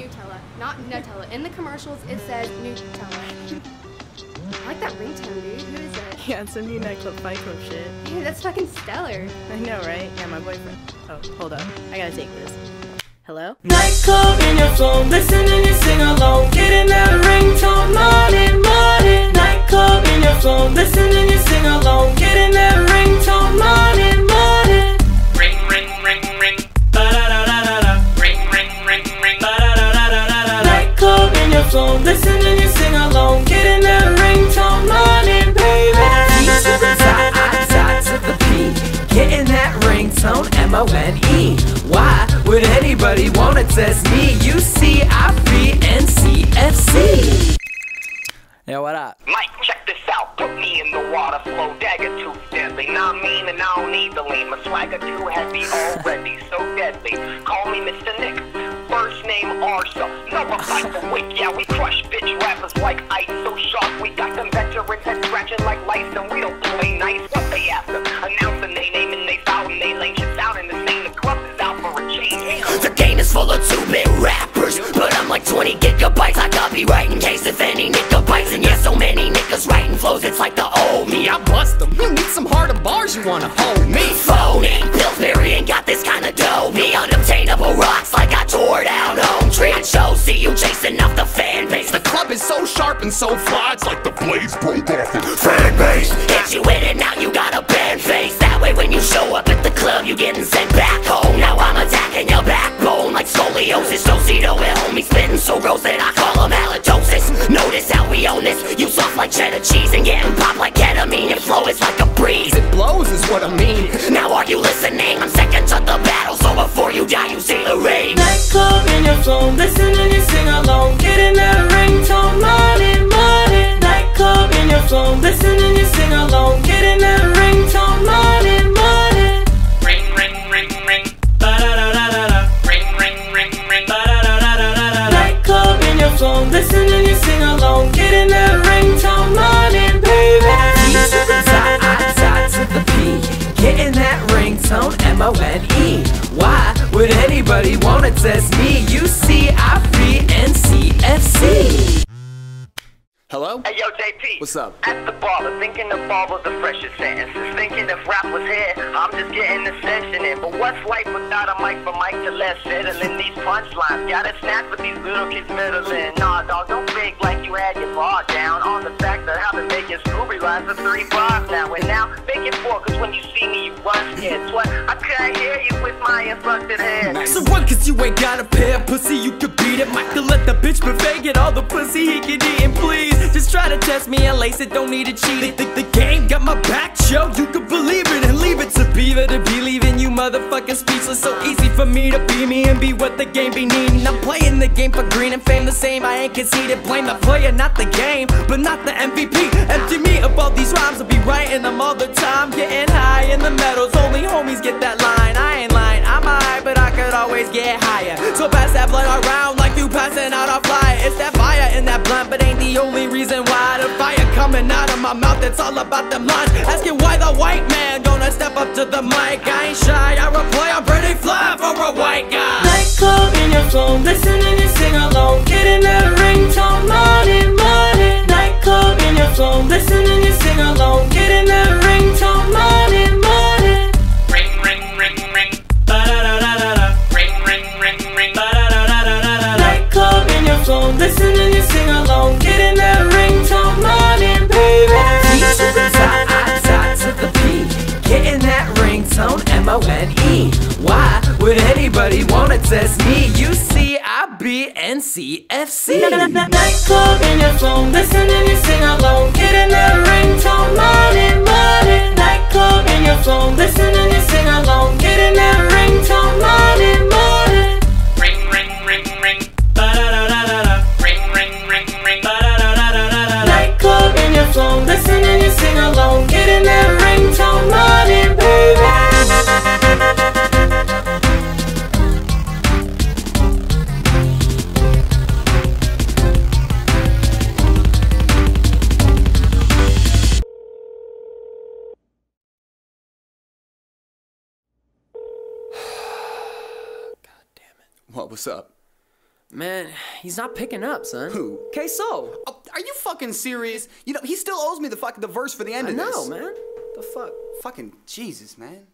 Nutella, not Nutella. In the commercials, it says Nutella. I like that ringtone, dude. Who is it? Yeah, it's some new Nightclub Fight Club shit. Dude, that's fucking stellar. I know, right? Yeah, my boyfriend. Oh, hold up. I gotta take this. Hello? Nightclub in your phone, listen and you sing along. Getting that ringtone money, money. Nightclub in your phone, listen and you sing along. Getting that ringtone money, money. Ring, ring, ring, ring. Ba-da-da-da-da-da. Ring, ring, ring, ring. Ba-da-da-da-da-da. Nightclub in your phone, listen and you sing along. Getting that ringtone money, baby. E to the dot, I to the P. Getting that ringtone, M-O-N-E. Why would anybody wanna test me? UCIPNCFC. Yo, what up? Mike, check this out. Put me in the water flow. Dagger too deadly. Not mean and I don't need the lean. My swagger too heavy already. So deadly. Call me Mr. Nick. First name Arsa. Never fight the wick. Yeah, we crush bitch rappers like ice. So sharp. We got them veterans head scratching like lice. And we don't play nice. What they after? Announcing they name and they foul and they lame shit out in the scene. The club is out for a change. The game is full of 2-bit rappers, but I'm like 20 gigabytes. I copyright in case if any nigga bites. And yeah, so many niggas writing flows, it's like the old me. I bust them. You need some harder bars, you wanna hold me. Phony, Pillsbury ain't got this kind of dough. Me unobtainable rocks like I tore down home tree. And show, see you chasing off the fan base. The club is so sharp and so fly, it's like the blades broke off the fan base. Hit you in it, now you got a band face. That way when you show up at the club, you getting sent back home. Now I'm attacking your backbone like scoliosis. Tocito and homie spitting so gross that I call them halitosis. Notice how we own this. You soft like cheddar cheese and getting popped like ketamine. Your flow is like a breeze. It blows is what I mean. Now are you listening? I'm second to the battle, so before you die you see the rain. Nightclub in your phone, listen and you sing along. Getting that ringtone money, money. Nightclub in your phone, listen and you sing along. Getting that ringtone money, money. Ring, ring, ring, ring. Ba-da-da-da-da-da. Ring, ring, ring, ring. Ba-da-da-da-da-da. Nightclub in your phone, listen and you sing along. Getting that ringtone money, baby. E to the dot, I to the P. Getting that ringtone, M-O-N-E. Why would anybody wanna test me? UCIPNCFC. Hello? Hey yo, JP. What's up? At the barber, thinking the bar was the freshest sentences. Thinking if rap was here, I'm just getting the session in. But what's life without a mic for Mike to let settle in these punchlines? Gotta snap with these little kids middling. Nah, dog, don't fake like you had your bar down. On the fact that I've been making Scooby lines for 3 bars now. And now, make it 4, cause when you see me, you run scared. What? I can't hear you with my inflected head. So run cause you ain't got a pair of pussy, you could beat it. Mike to let the bitch buffet get all the pussy he can eat. And please, just try to test me and lace it, don't need to cheat. The game got my back, yo, you can believe it. And leave it to Beaver to be leaving you motherfucking speechless. So easy for me to be me and be what the game be needing. I'm playing the game for green and fame the same, I ain't conceited. Blame the player, not the game, but not the MVP. Empty me of all these rhymes, I'll be writing them all the time. Getting high in the meadows, only homies get that line. I ain't lying, I'm high, but I could always get higher. So pass that blood around like you passing out a flyer. It's that fire in that blunt, but ain't the only reason why. The fire coming out of my mouth, it's all about them lines. Asking why the white man gonna step up to the mic. I ain't shy, I reply, I'm pretty fly for a white guy. Nightclub in your phone, listen and you sing along. Getting that ringtone money, money. Nightclub in your phone, listen and you sing along. Getting that ringtone money, money. Ring, ring, ring, ring. Ba-da-da-da-da-da. Ring, ring, ring, ring. Ba-da-da-da-da-da. Nightclub in your phone, listen and you sing along. Getting that ringtone money, baby. E to the dot, I to the P. Getting that ringtone, M-O-N-E. Why would anybody wanna test me? UCIPNCFC. Nightclub in your phone, listen and you sing along. Getting that ringtone money, money. Nightclub in your phone, listen and you sing along. Getting that ringtone money, money. Ring, ring, ring, ring. Ba-da-da-da-da-da. Ring, ring, ring, ring. Ba-da-da-da-da-da. Nightclub in your phone, listen and you sing along. Getting that ringtone money, baby. What, what's up? Man, he's not picking up, son. Who? Queso. Oh, are you fucking serious? You know, he still owes me the verse for the end of this. I know, man. The fuck? Fucking Jesus, man.